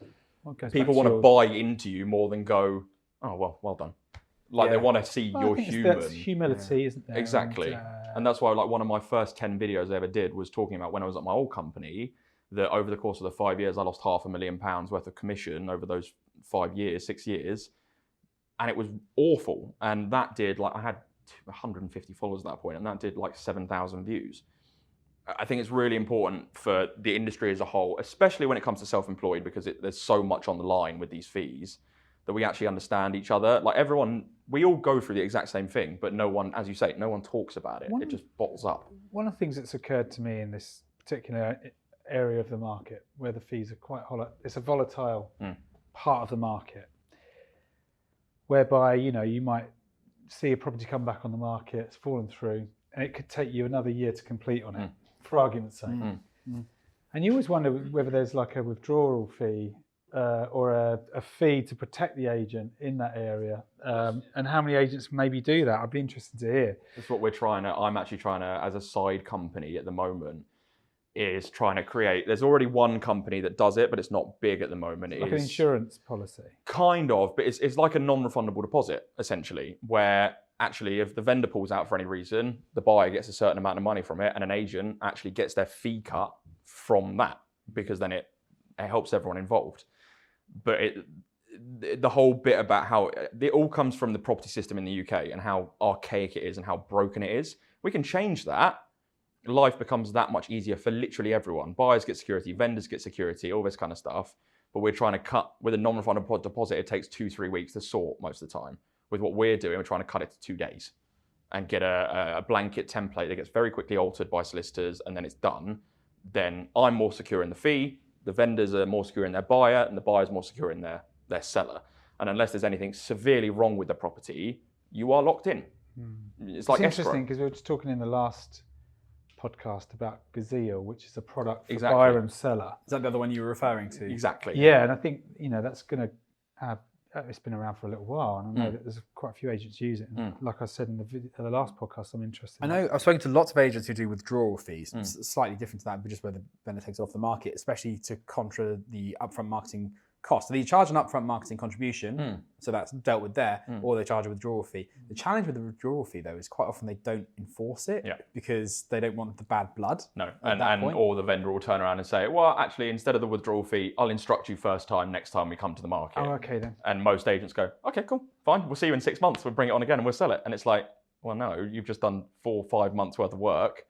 to buy into you more than go, oh, well done. Like they want to see you're human. That's humility, isn't there? Exactly. And that's why like one of my first 10 videos I ever did was talking about when I was at my old company, that over the course of the 5 years, I lost £500,000 worth of commission over those 6 years. And it was awful. And that did, like, I had 150 followers at that point, and that did like 7,000 views. I think it's really important for the industry as a whole, especially when it comes to self-employed, because there's so much on the line with these fees, that we actually understand each other. Like everyone, we all go through the exact same thing, but no one, as you say, no one talks about it. It just bottles up. One of the things that's occurred to me in this particular area of the market where the fees are quite it's a volatile part of the market, whereby, you might see a property come back on the market, it's fallen through, and it could take you another year to complete on it, for argument's sake. And you always wonder whether there's like a withdrawal fee or a fee to protect the agent in that area, and how many agents maybe do that. I'd be interested to hear. That's what I'm actually trying to, as a side company at the moment, is trying to create. There's already one company that does it, but it's not big at the moment. Like an insurance policy? Kind of, but it's like a non-refundable deposit, essentially, where actually if the vendor pulls out for any reason, the buyer gets a certain amount of money from it, and an agent actually gets their fee cut from that, because then it helps everyone involved. But the whole bit about how it all comes from the property system in the UK and how archaic it is and how broken it is. We can change that. Life becomes that much easier for literally everyone. Buyers get security, vendors get security, all this kind of stuff. But we're trying to cut, with a non-refundable deposit, it takes 2-3 weeks to sort most of the time. With what we're doing, we're trying to cut it to 2 days and get a blanket template that gets very quickly altered by solicitors, and then it's done. Then I'm more secure in the fee. The vendors are more secure in their buyer, and the buyer's more secure in their seller. And unless there's anything severely wrong with the property, you are locked in. It's like interesting because we were just talking in the last podcast about Gazelle, which is a product for Exactly. buyer and seller. Is that the other one you were referring to? Exactly. Yeah, and I think that's going to have. It's been around for a little while, and I know that there's quite a few agents use it. And like I said in the last podcast, I'm interested. I know I've spoken to lots of agents who do withdrawal fees. It's slightly different to that, but just where the vendor takes it off the market, especially to contra the upfront marketing cost. So they charge an upfront marketing contribution, so that's dealt with there, or they charge a withdrawal fee. The challenge with the withdrawal fee, though, is quite often they don't enforce it because they don't want the bad blood. No, or the vendor will turn around and say, well, actually, instead of the withdrawal fee, I'll instruct you first time next time we come to the market. Oh, okay then. And most agents go, okay, cool, fine, we'll see you in 6 months, we'll bring it on again and we'll sell it. And it's like, well, no, you've just done 4 or 5 months worth of work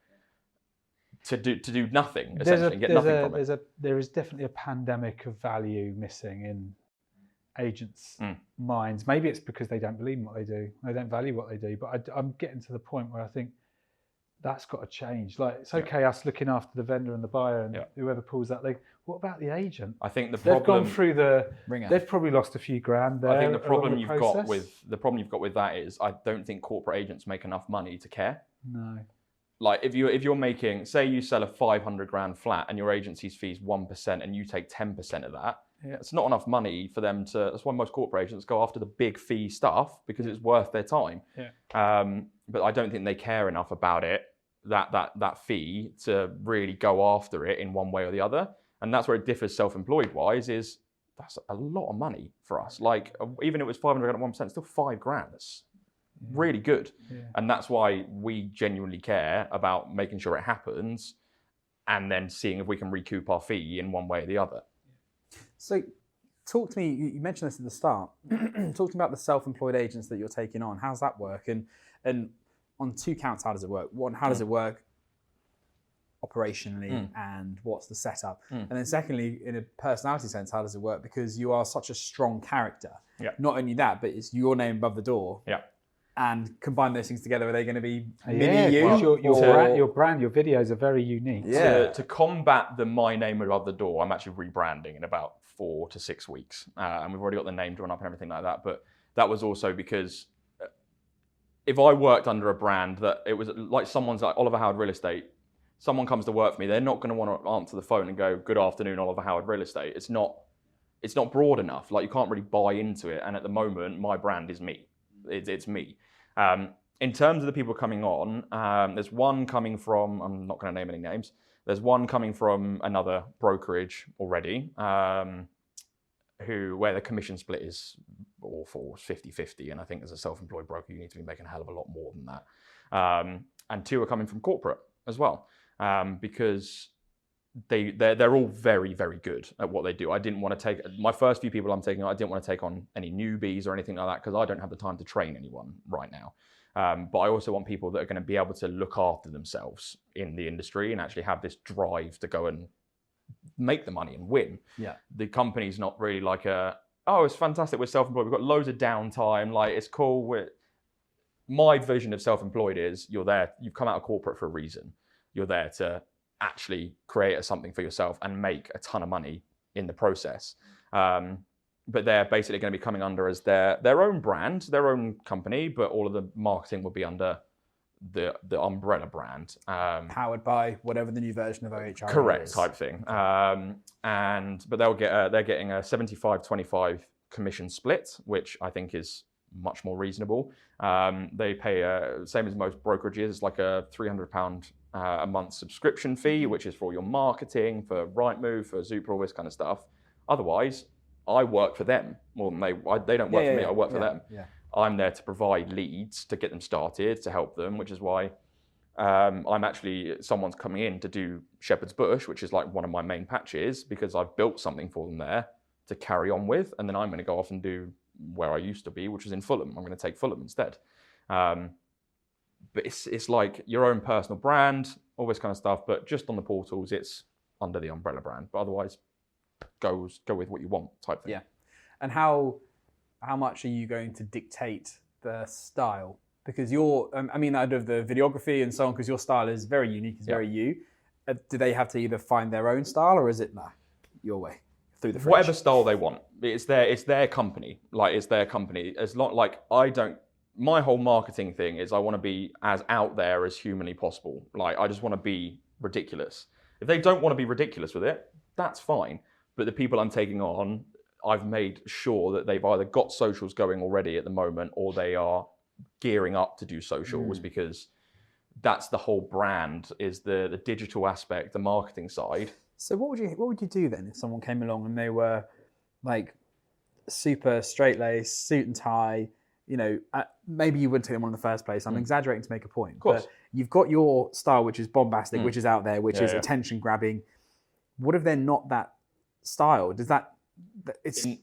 to do nothing, essentially, get nothing from it. There is definitely a pandemic of value missing in agents' minds. Maybe it's because they don't believe in what they do, they don't value what they do. But I'm getting to the point where I think that's got to change. Like, it's okay us looking after the vendor and the buyer and whoever pulls that leg. What about the agent? I think they've gone through the ringer. They've probably lost a few grand there. I think the problem you've got with that is I don't think corporate agents make enough money to care. No. Like if you're making, say you sell a 500 grand flat and your agency's fees 1% and you take 10% of that, it's not enough money for them to. That's why most corporate agents go after the big fee stuff because it's worth their time. But I don't think they care enough about it, that fee, to really go after it in one way or the other. And that's where it differs self-employed wise, is that's a lot of money for us. Like even if it was 500 at 1%, still 5 grand. That's really good. And that's why we genuinely care about making sure it happens and then seeing if we can recoup our fee in one way or the other. So talk to me, you mentioned this at the start, talk to me about the self-employed agents that you're taking on. How's that work? And on 2 counts, how does it work? One, how does it work operationally and what's the setup? And then secondly, in a personality sense, how does it work? Because you are such a strong character. Not only that, but it's your name above the door. And combine those things together, are they going to be mini you? Your brand, your videos are very unique. To combat the my name above the door, I'm actually rebranding in about 4 to 6 weeks. And we've already got the name drawn up and everything like that. But that was also because if I worked under a brand that it was like someone's like Oliver Howard Real Estate, someone comes to work for me, they're not going to want to answer the phone and go, good afternoon, Oliver Howard Real Estate. It's not broad enough. Like you can't really buy into it. And at the moment, my brand is me. It's me. In terms of the people coming on, there's one coming from, I'm not going to name any names, there's one coming from another brokerage already, where the commission split is awful, 50-50, and I think as a self-employed broker, you need to be making a hell of a lot more than that. And 2 are coming from corporate as well, because they're all very, very good at what they do. I didn't want to take, my first few people I'm taking on, I didn't want to take on any newbies or anything like that because I don't have the time to train anyone right now. But I also want people that are going to be able to look after themselves in the industry and actually have this drive to go and make the money and win. The company's not really like it's fantastic, we're self-employed, we've got loads of downtime, like it's cool. My vision of self-employed is you're there, you've come out of corporate for a reason. You're there to actually create something for yourself and make a ton of money in the process. But they're basically going to be coming under as their own brand, their own company, but all of the marketing will be under the umbrella brand. Powered by whatever the new version of OHR correct, is. type thing. But they're getting a 75-25 commission split, which I think is much more reasonable. They pay, same as most brokerages, it's like a £300 a month subscription fee, which is for all your marketing, for Rightmove, for Zoopla, all this kind of stuff. Otherwise, I work for them more than they don't work for me. I work for them. I'm there to provide leads to get them started, to help them, which is why I'm actually, someone's coming in to do Shepherd's Bush, which is like one of my main patches, because I've built something for them there to carry on with, and then I'm going to go off and do where I used to be, which is in Fulham. I'm going to take Fulham instead. But it's like your own personal brand, all this kind of stuff. But just on the portals, it's under the umbrella brand. But otherwise, go with what you want type thing. And how much are you going to dictate the style? Because you're, out of the videography and so on, because your style is very unique, it's very you. Do they have to either find their own style, or is it your way through the fridge? Whatever style they want. It's their company. Like it's their company. It's not like I don't my whole marketing thing is I want to be as out there as humanly possible. Like, I just want to be ridiculous. If they don't want to be ridiculous with it, that's fine. But the people I'm taking on, I've made sure that they've either got socials going already at the moment, or they are gearing up to do socials, because that's the whole brand, is the digital aspect, the marketing side. So what would you do then if someone came along and they were like super straight-laced, suit and tie? You know, maybe you wouldn't take them on in the first place. I'm exaggerating to make a point. But you've got your style, which is bombastic, which is out there, which is attention-grabbing. What if they're not that style? Does that...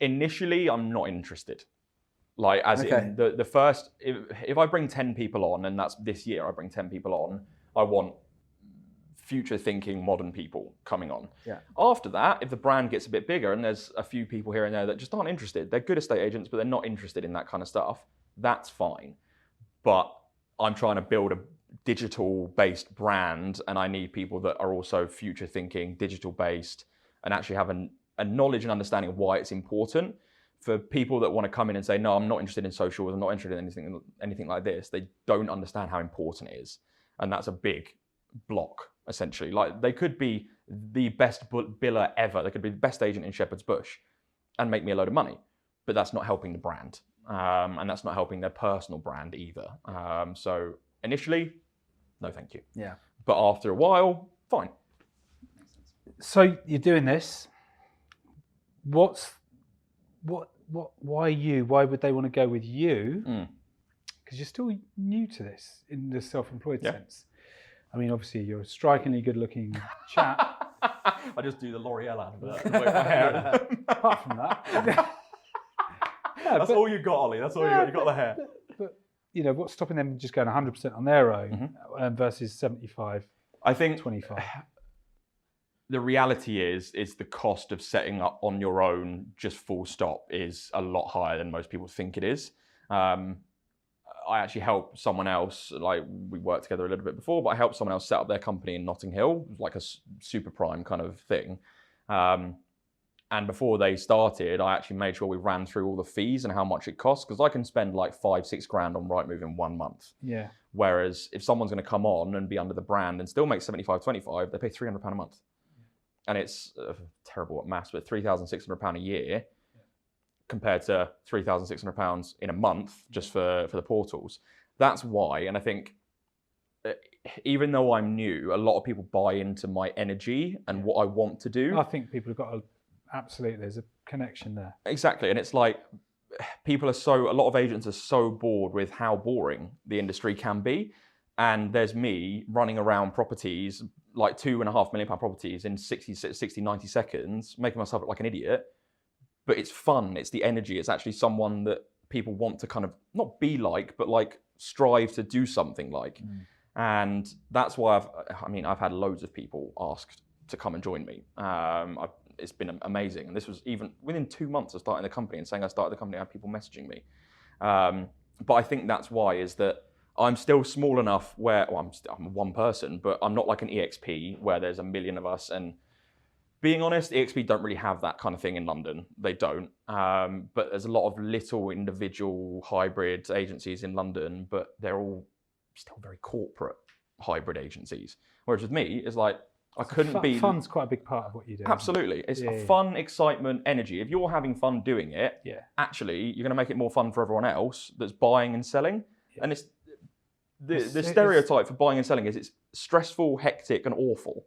Initially, I'm not interested. Like, as in the first... If I bring 10 people on, and that's this year, I bring 10 people on, I want future-thinking modern people coming on. Yeah. After that, if the brand gets a bit bigger and there's a few people here and there that just aren't interested, they're good estate agents, but they're not interested in that kind of stuff, that's fine. But I'm trying to build a digital-based brand, and I need people that are also future-thinking, digital-based, and actually have a knowledge and understanding of why it's important. For people that want to come in and say, no, I'm not interested in socials, I'm not interested in anything like this, they don't understand how important it is. And that's a big block, essentially. Like, they could be the best biller ever, they could be the best agent in Shepherd's Bush and make me a load of money, but that's not helping the brand. And that's not helping their personal brand either. So initially, no thank you. Yeah. But after a while, fine. So you're doing this. Why you? Why would they want to go with you? Because you're still new to this in the self-employed sense. I mean, obviously, you're a strikingly good-looking chap. I just do the L'Oreal advert and wave my hair. Apart from that. That's all you got, Ollie. That's all you got. You got the hair. But you know, what's stopping them just going 100% on their own versus 75? I think 25. The reality is the cost of setting up on your own, just full stop, is a lot higher than most people think it is. I actually helped someone else, like, we worked together a little bit before, but I helped someone else set up their company in Notting Hill, like a super prime kind of thing. And before they started, I actually made sure we ran through all the fees and how much it costs, because I can spend like 5-6 grand on Rightmove in 1 month. Yeah. Whereas if someone's going to come on and be under the brand and still make 75-25, they pay £300 a month. And it's terrible at maths, but £3,600 a year compared to £3,600 in a month just for the portals. That's why. And I think even though I'm new, a lot of people buy into my energy and what I want to do. I think people have got absolutely, there's a connection there. Exactly. And it's like, a lot of agents are so bored with how boring the industry can be. And there's me running around properties, like £2.5 million properties in 60, 90 seconds, making myself look like an idiot. But it's fun, it's the energy, it's actually someone that people want to kind of, not be like, but like strive to do something like. And that's why I've had loads of people asked to come and join me. It's been amazing. And this was even within 2 months of starting the company and saying I started the company, I had people messaging me. But I think that's why, is that I'm still small enough where, I'm one person, but I'm not like an EXP where there's a million of us. And being honest, EXP don't really have that kind of thing in London. They don't. But there's a lot of little individual hybrid agencies in London, but they're all still very corporate hybrid agencies. Whereas with me, it's like, I couldn't be... Fun's quite a big part of what you do. Absolutely. It's fun, excitement, energy. If you're having fun doing it, actually, you're going to make it more fun for everyone else that's buying and selling. Yeah. And it's the stereotype for buying and selling is it's stressful, hectic, and awful.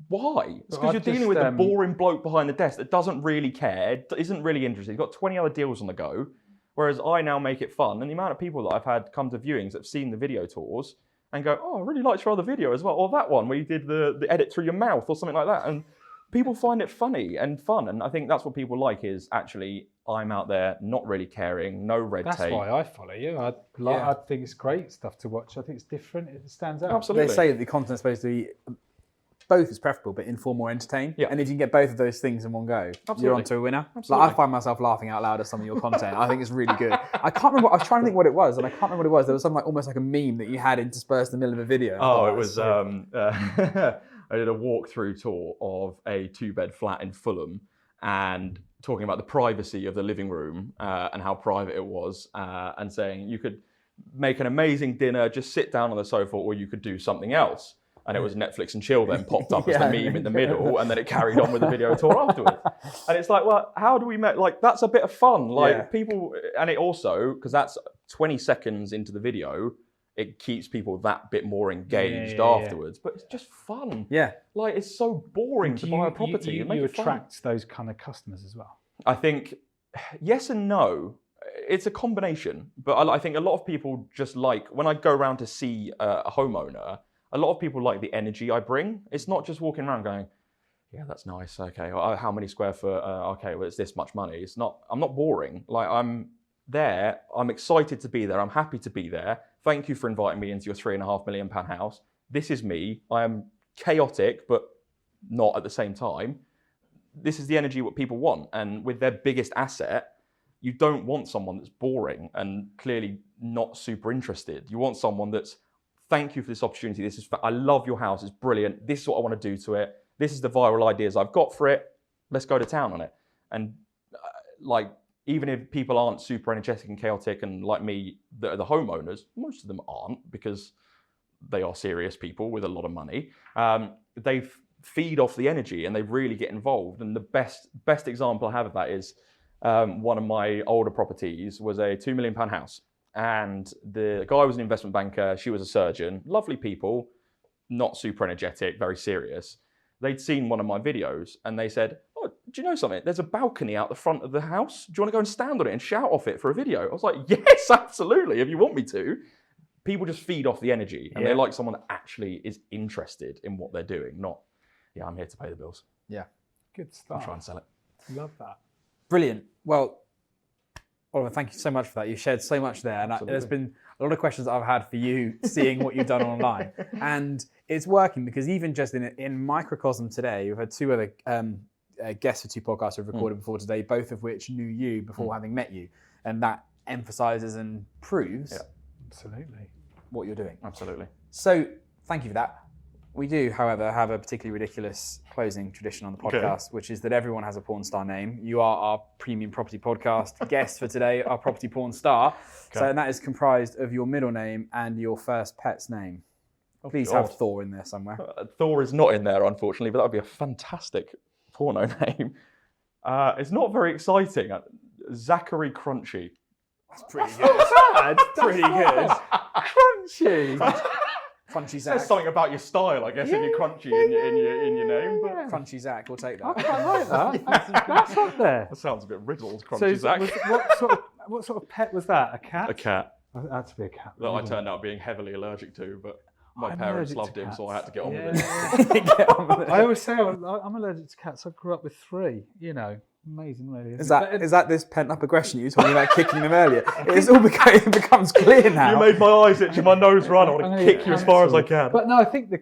Why? It's because you're dealing with a boring bloke behind the desk that doesn't really care, isn't really interested. He's got 20 other deals on the go. Whereas I now make it fun. And the amount of people that I've had come to viewings that have seen the video tours and go, oh, I really liked your other video as well. Or that one where you did the edit through your mouth or something like that. And people find it funny and fun. And I think that's what people like, is actually I'm out there not really caring, no red tape. That's why I follow you. I think it's great stuff to watch. I think it's different. It stands out. Absolutely. They say that the content's supposed to be, both is preferable, but inform or entertain. Yeah. And if you can get both of those things in one go, you're onto a winner. Absolutely. Like, I find myself laughing out loud at some of your content. I think it's really good. I can't remember, I was trying to think what it was, and I can't remember what it was. There was something like almost like a meme that you had interspersed in the middle of a video. It was, I did a walkthrough tour of a 2-bed flat in Fulham, and talking about the privacy of the living room and how private it was, and saying you could make an amazing dinner, just sit down on the sofa, or you could do something else. And it was Netflix and chill then popped up as the meme in the middle, and then it carried on with the video tour afterwards. And it's like, well, how do we make, like, that's a bit of fun. Like people, and it also, because that's 20 seconds into the video, it keeps people that bit more engaged afterwards. But it's just fun. Yeah. Like, it's so boring to buy a property. You attract those kind of customers as well? I think yes and no. It's a combination. But I think a lot of people just like, when I go around to see a homeowner, a lot of people like the energy I bring. It's not just walking around going, yeah, that's nice. Okay, how many square foot? Okay, well, it's this much money. It's not. I'm not boring. Like, I'm there. I'm excited to be there. I'm happy to be there. Thank you for inviting me into your £3.5 million house. This is me. I am chaotic, but not at the same time. This is the energy what people want. And with their biggest asset, you don't want someone that's boring and clearly not super interested. You want someone that's, thank you for this opportunity. I love your house. It's brilliant. This is what I want to do to it. This is the viral ideas I've got for it. Let's go to town on it. And like, even if people aren't super energetic and chaotic and like me, the homeowners, most of them aren't, because they are serious people with a lot of money. They feed off the energy and they really get involved. And the best example I have of that is one of my older properties was a £2 million house. And the guy was an investment banker. She was a surgeon. Lovely people, not super energetic, very serious. They'd seen one of my videos and they said, oh, do you know something? There's a balcony out the front of the house. Do you want to go and stand on it and shout off it for a video? I was like, yes, absolutely, if you want me to. People just feed off the energy and they like someone that actually is interested in what they're doing, not, yeah, I'm here to pay the bills. Yeah. Good stuff. I'll try and sell it. Love that. Brilliant. Well, Oliver, thank you so much for that. You shared so much there. And there's been a lot of questions that I've had for you seeing what you've done online. And it's working because even just in microcosm today, we've had two other guests for two podcasts we've recorded before today, both of which knew you before having met you. And that emphasizes and proves absolutely what you're doing. Absolutely. So thank you for that. We do, however, have a particularly ridiculous closing tradition on the podcast, which is that everyone has a porn star name. You are our premium property podcast guest for today, our property porn star. So, and that is comprised of your middle name and your first pet's name. Please have Thor in there somewhere. Thor is not in there, unfortunately, but that would be a fantastic porno name. It's not very exciting. Zachary Crunchy. That's pretty good. That's pretty good. Crunchy. Crunchy Zach. Says something about your style, I guess, if you're crunchy in your name. But... Crunchy Zach, we'll take that. I quite like that. That's up there. That sounds a bit riddled, Crunchy Zach. What sort of pet was that? A cat? A cat. That had to be a cat. That I turned out being heavily allergic to, but my parents loved him, so I had to get on with it. I always say I'm allergic to cats. I grew up with 3, you know. Amazing, really. Is that this pent-up aggression you were talking about kicking them earlier? It becomes clear now. You made my eyes itch and my nose run. I want to kick you as far as I can. But no, I think the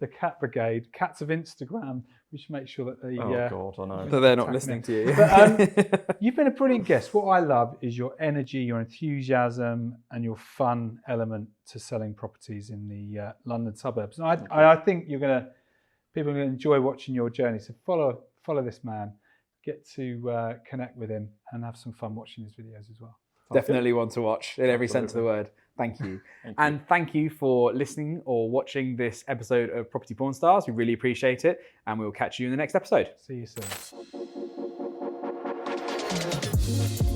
cat brigade, cats of Instagram, we should make sure that they... Oh, God, I know. But they're not listening to you. But, you've been a brilliant guest. What I love is your energy, your enthusiasm, and your fun element to selling properties in the London suburbs. And I think people are going to enjoy watching your journey. So follow this man. Get to connect with him and have some fun watching his videos as well. Definitely one to watch in every sense of the word. Thank you. And thank you for listening or watching this episode of Property Porn Stars. We really appreciate it. And we will catch you in the next episode. See you soon.